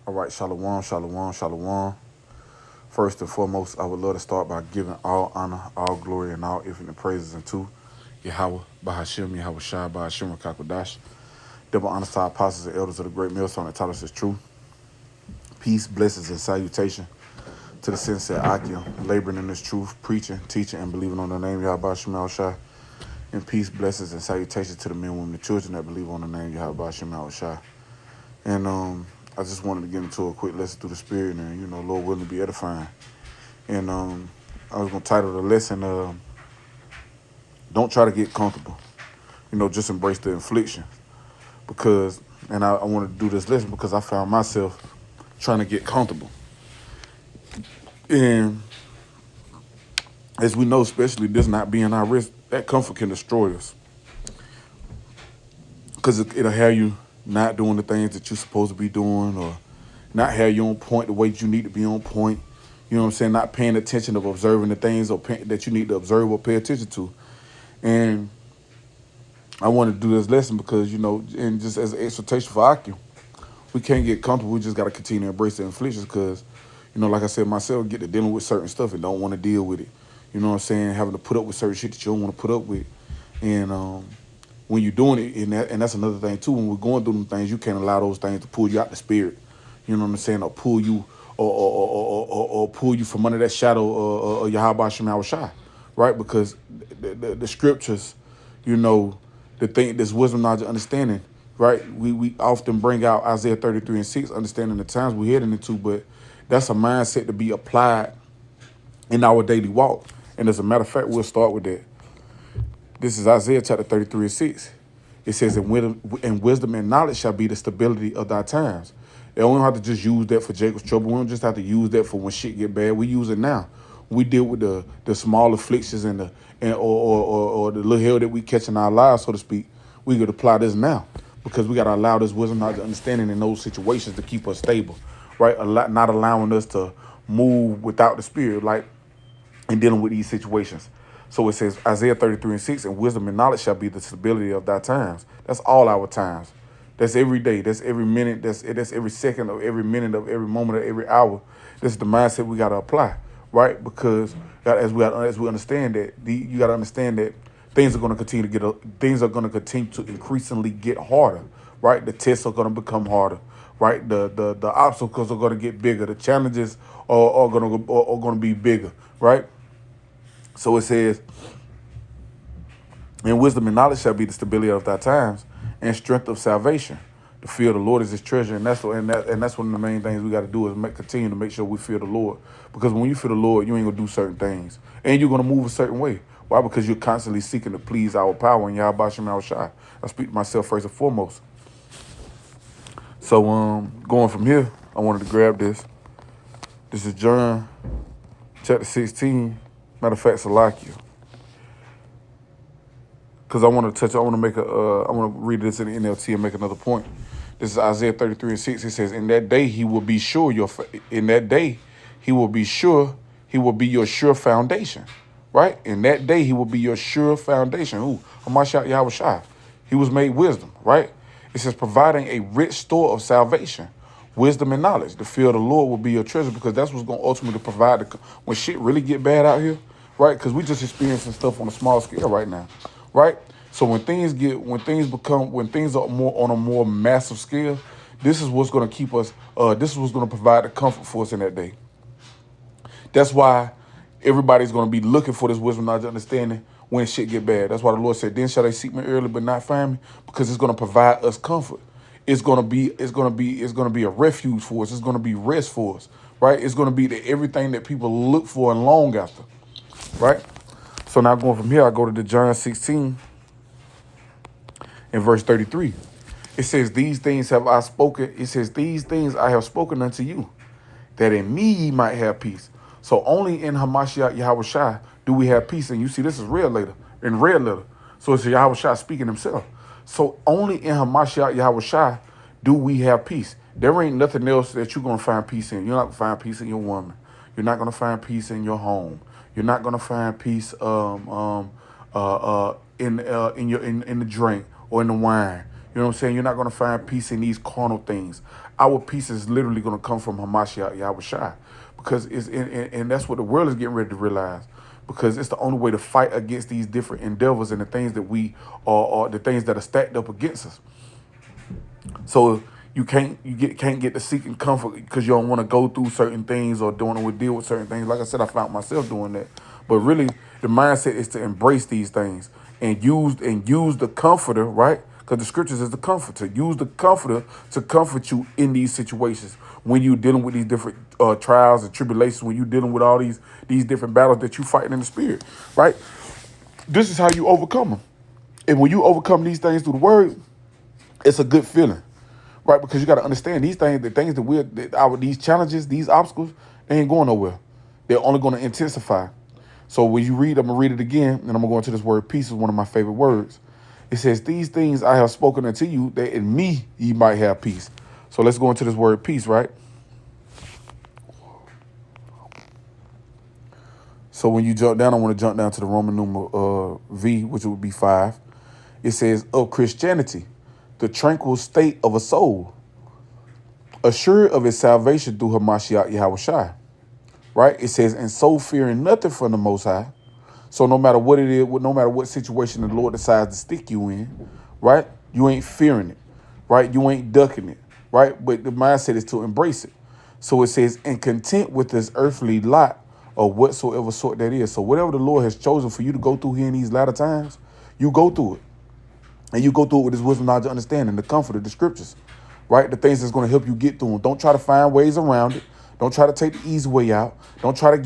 All right, shalom, shalom, shalom. First and foremost, I would love to start by giving all honor, all glory, and all infinite praises unto Yahweh, Bahashim, Yahweh Shai, Bahashim, Rakakwadash. Double honor to our apostles and elders of the great millstone that taught us is true. Peace, blessings, and salutation to the sincere Akim, laboring in this truth, preaching, teaching, and believing on the name Yahweh Bahashim, Yahweh Shai. And peace, blessings, and salutations to the men, women, and children that believe on the name Yahweh Bahashim, Yahweh Shai. And I just wanted to get into a quick lesson through the spirit and, Lord willing to be edifying. And I was going to title the lesson, Don't Try to Get Comfortable. Just embrace the affliction. Because, and I wanted to do this lesson because I found myself trying to get comfortable. And as we know, especially this not being our risk, that comfort can destroy us. Because it'll have you not doing the things that you're supposed to be doing, or not have you on point the way you need to be on point. You know what I'm saying? Not paying attention of observing the things that you need to observe or pay attention to. And I wanted to do this lesson because, and just as an exhortation for Aki, we can't get comfortable. We just got to continue to embrace the afflictions because, like I said, myself, get to dealing with certain stuff and don't want to deal with it. You know what I'm saying? Having to put up with certain shit that you don't want to put up with. And when you're doing it, and that's another thing too, when we're going through them things, you can't allow those things to pull you out the spirit. You know what I'm saying? Or pull you or pull you from under that shadow of Yahweh Shem Shai, right? Because the scriptures, the thing, this wisdom, knowledge, and understanding, right? We often bring out Isaiah 33:6, understanding the times we're heading into, but that's a mindset to be applied in our daily walk. And as a matter of fact, we'll start with that. This is Isaiah chapter 33:6. It says, and wisdom and knowledge shall be the stability of thy times. And we don't have to just use that for Jacob's trouble. We don't just have to use that for when shit get bad. We use it now. We deal with the small afflictions or the little hell that we catch in our lives, so to speak. We could apply this now because we got to allow this wisdom, knowledge, understanding in those situations to keep us stable, right? Not allowing us to move without the spirit, like in dealing with these situations. So it says Isaiah 33:6, and wisdom and knowledge shall be the stability of thy times. That's all our times. That's every day. That's every minute. That's every second of every minute of every moment of every hour. This is the mindset we got to apply, right? Because as we understand that, you got to understand that things are going to continue to increasingly get harder, right? The tests are going to become harder, right? The obstacles are going to get bigger. The challenges are going to be bigger, right? So it says, and wisdom and knowledge shall be the stability of thy times, and strength of salvation. The fear of the Lord is his treasure, and that's one of the main things we got to do is continue to make sure we fear the Lord. Because when you fear the Lord, you ain't gonna do certain things, and you're gonna move a certain way. Why? Because you're constantly seeking to please our power and Yahweh Shem Yahweh Shai. I speak to myself first and foremost. So going from here, I wanted to grab this. This is John chapter 16. Matter of fact, Salakia. Because I want to read this in the NLT and make another point. This is Isaiah 33:6. It says, in that day he will be sure he will be your sure foundation. Right? In that day he will be your sure foundation. Who? Hamashiach Yahweh Shai. He was made wisdom, right? It says, providing a rich store of salvation, wisdom and knowledge. The fear of the Lord will be your treasure, because that's what's going to ultimately provide when shit really get bad out here, right? Because we just experiencing stuff on a small scale right now, right? So when things are more on a more massive scale, this is what's going to keep us. This is what's going to provide the comfort for us in that day. That's why everybody's going to be looking for this wisdom, knowledge, understanding when shit get bad. That's why the Lord said, "Then shall they seek me early, but not find me," because it's going to provide us comfort. It's going to be a refuge for us. It's going to be rest for us, right? It's going to be everything that people look for and long after, right? So now going from here, I go to the John 16 and verse 33. It says, "These things have I spoken." It says, "These things I have spoken unto you, that in me ye might have peace." So only in Hamashiach Yahweh Shai do we have peace. And you see, this is red letter. So it's Yahweh Shai speaking himself. So only in Hamashiach Yahweh Shai do we have peace. There ain't nothing else that you're going to find peace in. You're not going to find peace in your woman. You're not going to find peace in your home. You're not going to find peace in the drink or in the wine. You know what I'm saying? You're not going to find peace in these carnal things. Our peace is literally going to come from Hamashiach Yahushua, because and that's what the world is getting ready to realize, because it's the only way to fight against these different endeavors and the things that we are the things that are stacked up against us. So can't get the seeking comfort because you don't want to go through certain things or don't want to deal with certain things. Like I said, I found myself doing that. But really, the mindset is to embrace these things and use the comforter, right? Because the scriptures is the comforter. Use the comforter to comfort you in these situations when you're dealing with these different trials and tribulations. When you're dealing with all these different battles that you fighting in the spirit, right? This is how you overcome them. And when you overcome these things through the word, it's a good feeling, right? Because you got to understand these things, these challenges, these obstacles, they ain't going nowhere. They're only going to intensify. So when you read, I'm going to read it again, and I'm going to go into this word peace, is one of my favorite words. It says, these things I have spoken unto you, that in me ye might have peace. So let's go into this word peace, right? So when you jump down, I want to jump down to the Roman numeral V, which would be 5. It says, of Christianity, the tranquil state of a soul, assured of its salvation through Hamashiach Yahushua, right? It says, and so fearing nothing from the Most High. So no matter what it is, no matter what situation the Lord decides to stick you in, right? You ain't fearing it, right? You ain't ducking it, right? But the mindset is to embrace it. So it says, and content with this earthly lot or whatsoever sort that is. So whatever the Lord has chosen for you to go through here in these latter times, you go through it. And you go through it with this wisdom, knowledge, understanding, the comfort of the scriptures, right? The things that's going to help you get through them. Don't try to find ways around it. Don't try to take the easy way out. Don't try to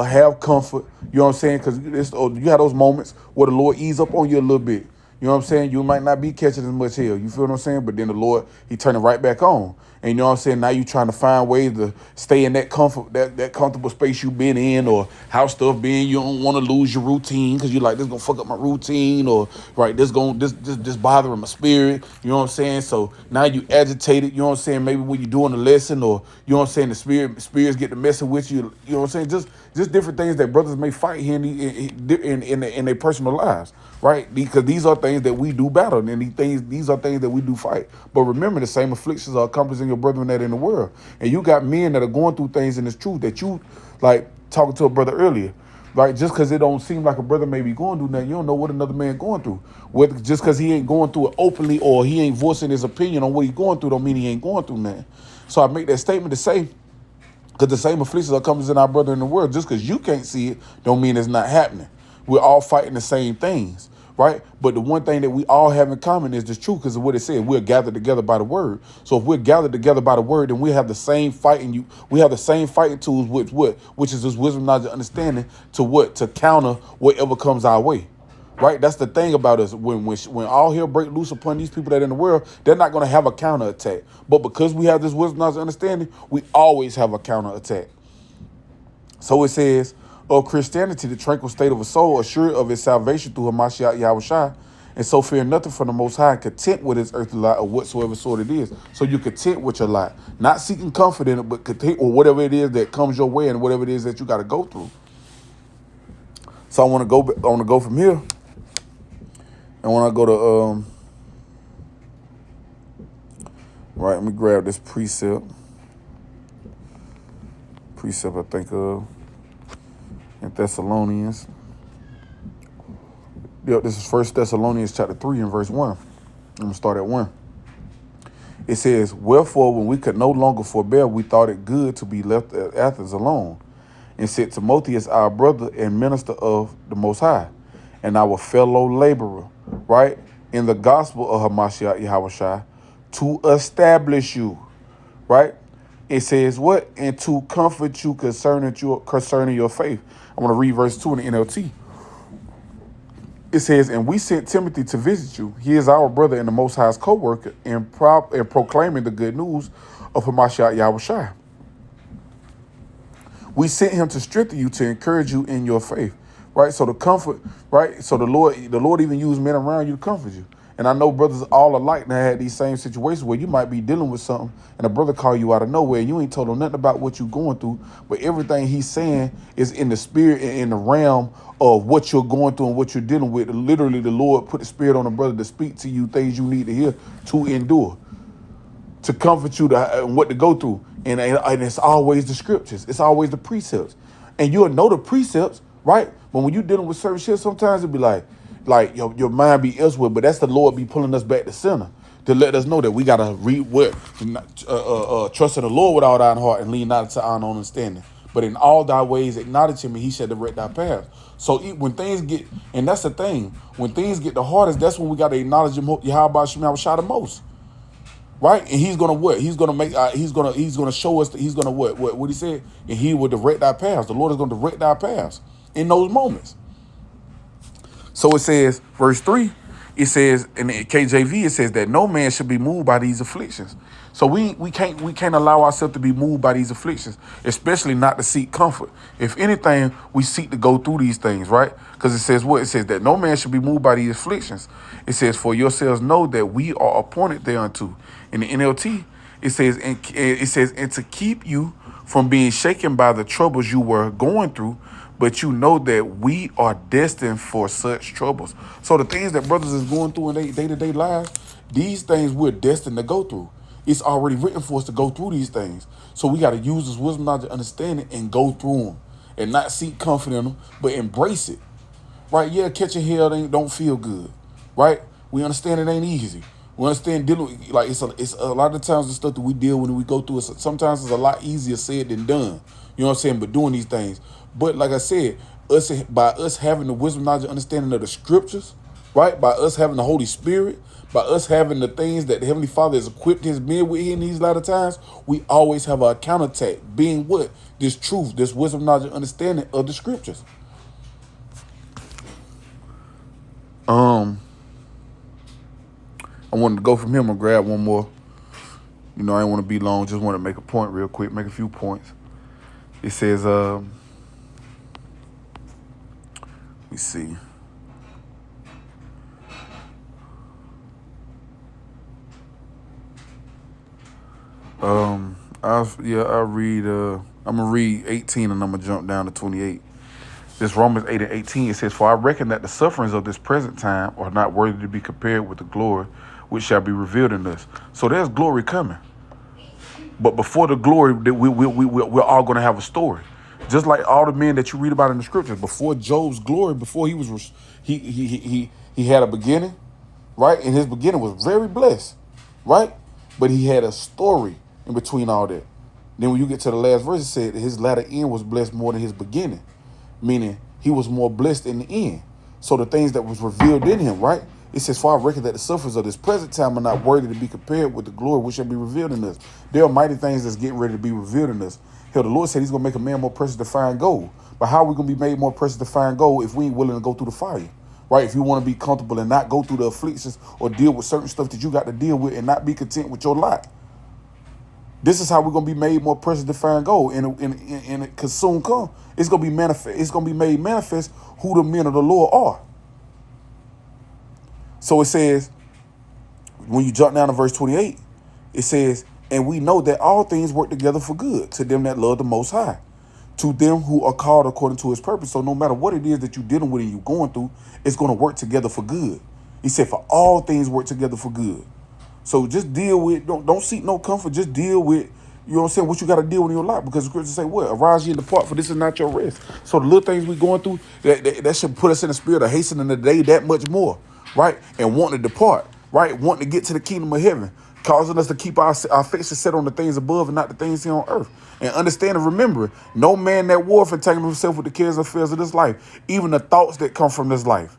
have comfort. You know what I'm saying? Because you have those moments where the Lord ease up on you a little bit. You know what I'm saying? You might not be catching as much hell. You feel what I'm saying? But then the Lord, he turn it right back on. And you know what I'm saying? Now you trying to find ways to stay in that comfort, that comfortable space you've been in, or how stuff been. You don't want to lose your routine because you're like, this gonna fuck up my routine, or right, this bothering my spirit. You know what I'm saying? So now you agitated. You know what I'm saying? Maybe when you're doing a lesson, or you know what I'm saying, the spirits get to messing with you. You know what I'm saying? Just different things that brothers may fight here in their personal lives, right? Because these are things that we do battle, and these are things that we do fight. But remember, the same afflictions are accomplishing your brethren that in the world. And you got men that are going through things in this truth that you, like talking to a brother earlier, right? Just because it don't seem like a brother may be going through nothing, you don't know what another man going through. Just because he ain't going through it openly or he ain't voicing his opinion on what he's going through don't mean he ain't going through nothing. So I make that statement to say, because the same afflictions are coming in our brother in the world. Just because you can't see it don't mean it's not happening. We're all fighting the same things, right? But the one thing that we all have in common is the truth, because of what it said. We're gathered together by the word. So if we're gathered together by the word, then we have the same fighting. We have the same fighting tools, which is this wisdom, knowledge, and understanding to counter whatever comes our way. Right, that's the thing about us. When all hell break loose upon these people that are in the world, they're not going to have a counterattack. But because we have this wisdom, knowledge, and understanding, we always have a counterattack. So it says, of Christianity, the tranquil state of a soul, assured of its salvation through Hamashiach Yahushua, and so fear nothing from the Most High, content with its earthly lot or whatsoever sort it is. So you're content with your lot, not seeking comfort in it, but content or whatever it is that comes your way and whatever it is that you got to go through. So I want to go from here. And when I go to, right, let me grab this precept. I think of in Thessalonians. Yep, this is 1 Thessalonians chapter 3 and verse 1. I'm going to start at 1. It says, wherefore, when we could no longer forbear, we thought it good to be left at Athens alone, and sent Timotheus, our brother and minister of the Most High, and our fellow laborer, right, in the gospel of Hamashiach Yahushua, to establish you, right? It says what? And to comfort you concerning your faith. I'm going to read verse 2 in the NLT. It says, and we sent Timothy to visit you. He is our brother and the Most High's co-worker in proclaiming the good news of Hamashiach Yahushua. We sent him to strengthen you, to encourage you in your faith. Right, so the comfort, right? So the Lord even used men around you to comfort you. And I know brothers all alike now had these same situations where you might be dealing with something and a brother call you out of nowhere and you ain't told him nothing about what you're going through, but everything he's saying is in the spirit and in the realm of what you're going through and what you're dealing with. Literally, the Lord put the spirit on a brother to speak to you things you need to hear to endure, to comfort you, to what to go through. And it's always the scriptures. It's always the precepts. And you'll know the precepts, right? But when you're dealing with certain shit, sometimes it'll be like your mind be elsewhere, but that's the Lord be pulling us back to center to let us know that we got to trust in the Lord with all thine heart and lean not into our own understanding. But in all thy ways acknowledge him and he shall direct thy path. So when things get, and that's the thing, when things get the hardest, that's when we got to acknowledge him, Yahweh Shem Yahushua the most. Right? And he's gonna what? He's gonna make. He's gonna show us that he's gonna what he said, and he will direct our paths. The Lord is gonna direct our paths in those moments. So it says, verse 3, it says in the KJV, it says that no man should be moved by these afflictions. So we can't allow ourselves to be moved by these afflictions, especially not to seek comfort. If anything, we seek to go through these things, right? Because it says what? It says that no man should be moved by these afflictions. It says, for yourselves know that we are appointed thereunto. In the NLT, it says, and to keep you from being shaken by the troubles you were going through, but you know that we are destined for such troubles. So the things that brothers is going through in their day-to-day lives, these things we're destined to go through. It's already written for us to go through these things. So we got to use this wisdom, knowledge, and understanding and go through them and not seek comfort in them, but embrace it. Right? Yeah, catching hell don't feel good. Right? We understand it ain't easy. We understand dealing with, like, it's a lot of times the stuff that we deal when we go through it. Sometimes it's a lot easier said than done. You know what I'm saying? But doing these things. But like I said, by us having the wisdom, knowledge, and understanding of the scriptures, right? By us having the Holy Spirit, by us having the things that the Heavenly Father has equipped his men with in these latter times, we always have a counterattack, being what? This truth, this wisdom, knowledge, and understanding of the scriptures. I wanted to go from him and grab one more. You know, I didn't want to be long, just want to make a point real quick, make a few points. It says, let me see. I'll read, I'm going to read 18 and I'm going to jump down to 28. This Romans 8 and 18, it says, for I reckon that the sufferings of this present time are not worthy to be compared with the glory which shall be revealed in us. So there's glory coming. But before the glory, we're all going to have a story. Just like all the men that you read about in the scriptures. Before Job's glory, before he had a beginning, right? And his beginning was very blessed, right? But he had a story in between all that. Then when you get to the last verse, it said his latter end was blessed more than his beginning, meaning he was more blessed in the end. So the things that was revealed in him, right? It says, for I reckon that the sufferings of this present time are not worthy to be compared with the glory which shall be revealed in us. There are mighty things that's getting ready to be revealed in us. Hell, the Lord said he's going to make a man more precious to find gold. But how are we going to be made more precious to find gold if we ain't willing to go through the fire? Right? If you want to be comfortable and not go through the afflictions or deal with certain stuff that you got to deal with and not be content with your lot. This is how we're going to be made more precious to find gold. And because soon come, it's going to be manifest. It's going to be made manifest who the men of the Lord are. So it says, when you jump down to verse 28, it says, and we know that all things work together for good to them that love the Most High, to them who are called according to his purpose. So no matter what it is that you're dealing with and you're going through, it's going to work together for good. He said, for all things work together for good. So just deal with, don't seek no comfort. Just deal with, you know what I'm saying, what you got to deal with in your life. Because the scriptures say what? Arise ye and depart, for this is not your rest. So the little things we're going through, that should put us in the spirit of hastening the day that much more. Right? And wanting to depart, right? Wanting to get to the kingdom of heaven, causing us to keep our faces set on the things above and not the things here on earth. And understand and remember, no man that warreth entangles himself with the cares and affairs of this life, even the thoughts that come from this life,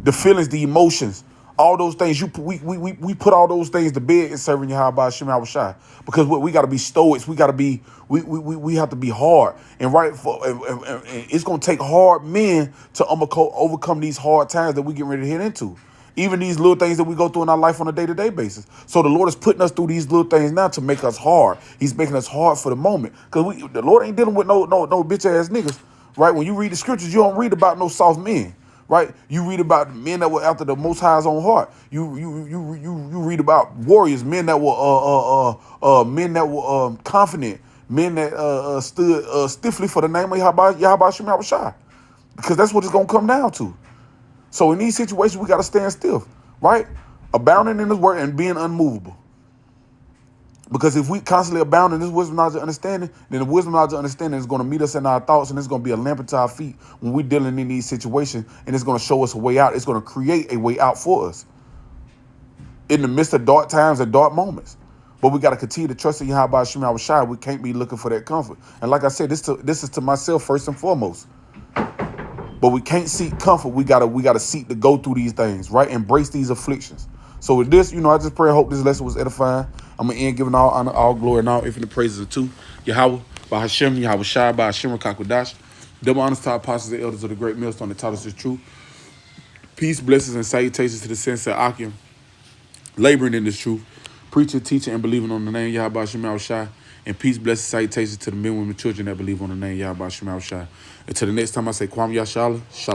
the feelings, the emotions, all those things. We put all those things to bed in serving Yahweh Shem Yahushua, because we got to be stoics. We got to be we have to be hard and right for. And it's gonna take hard men to overcome these hard times that we get ready to head into. Even these little things that we go through in our life on a day-to-day basis. So the Lord is putting us through these little things now to make us hard. He's making us hard for the moment, because the Lord ain't dealing with no bitch ass niggas. Right? When you read the scriptures, you don't read about no soft men. right? You read about men that were after the Most High's own heart. You read about warriors, men that were confident, men that stood stiffly for the name of Yahweh Shem Yahushua, because that's what it's gonna come down to. So in these situations, we gotta stand still, right? Abounding in His word and being unmovable. Because if we constantly abound in this wisdom, knowledge, and understanding, then the wisdom, knowledge, and understanding is going to meet us in our thoughts, and it's going to be a lamp unto our feet when we're dealing in these situations, and it's going to show us a way out. It's going to create a way out for us in the midst of dark times and dark moments. But we got to continue to trust in Yahweh Shem Yahushua. We can't be looking for that comfort. And like I said, this is to myself first and foremost. But we can't seek comfort. We gotta seek to go through these things, right? Embrace these afflictions. So with this, I just pray and hope this lesson was edifying. I'm gonna end giving all honor, all glory, and all infinite praises to Yahweh, by Hashem, Yahweh Shai, by Hashem Kakwadash. Double honors to our apostles and elders of the great millstone that taught us the truth. Peace, blessings, and salutations to the sense of Akim, laboring in this truth, preaching, teaching, and believing on the name Yahweh Hashem Yahweh Shai. And peace, blessings, salutations to the men, women, children that believe on the name Yahweh Hashem Yahweh Shai. Until the next time I say Kwam Yashala.